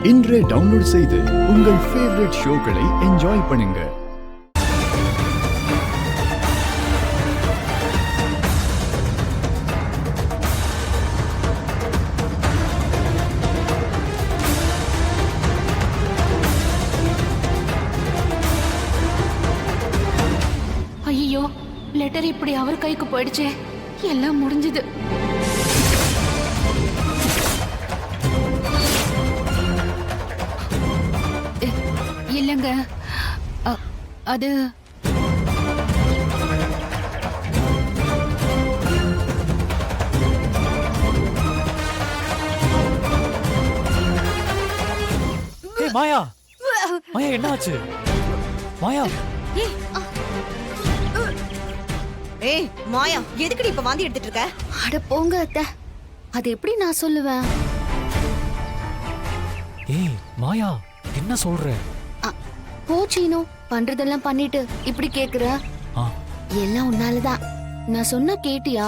இன்றே டவுன்லோட் செய்து உங்கள் ஃபேவரட் ஷோக்களை என்ஜாய் பண்ணுங்க. ஐயோ, லெட்டர் இப்படி அவர் கைக்கு போயிடுச்சே, எல்லாம் முடிஞ்சது. இல்லங்க, அது மாயா, மாயா என்ன ஆச்சு? மாயா, ஏய் மாயா, எதுக்குடி இப்ப வாந்தி எடுத்துட்டு இருக்க? அட போங்க அத்தை, அது எப்படி நான் சொல்லுவேன்? ஏய் மாயா, என்ன சொல்ற? போச்சீனோ, பண்றதெல்லாம் பண்ணிட்டு இப்படி கேக்குற? எல்லாம் உன்னாலதான். நான் சொன்ன கேட்டியா?